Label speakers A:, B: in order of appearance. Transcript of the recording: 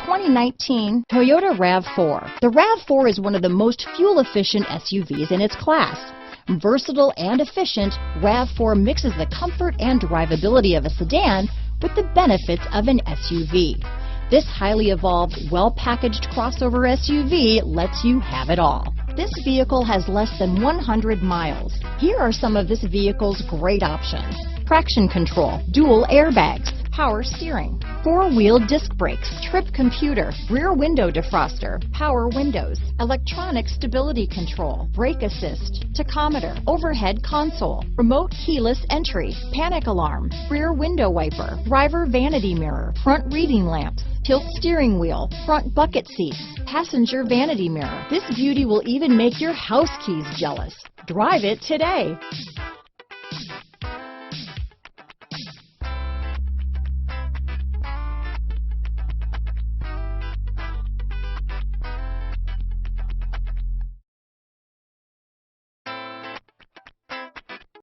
A: 2019 Toyota RAV4. The RAV4 is one of the most fuel-efficient SUVs in its class. Versatile and efficient, RAV4 mixes the comfort and drivability of a sedan with the benefits of an SUV. This highly evolved, well-packaged crossover SUV lets you have it all. This vehicle has less than 100 miles. Here are some of this vehicle's great options: traction control, dual airbags, power steering, four-wheel disc brakes, trip computer, rear window defroster, power windows, electronic stability control, brake assist, tachometer, overhead console, remote keyless entry, panic alarm, rear window wiper, driver vanity mirror, front reading lamps, tilt steering wheel, front bucket seats, passenger vanity mirror. This beauty will even make your house keys jealous. Drive it today.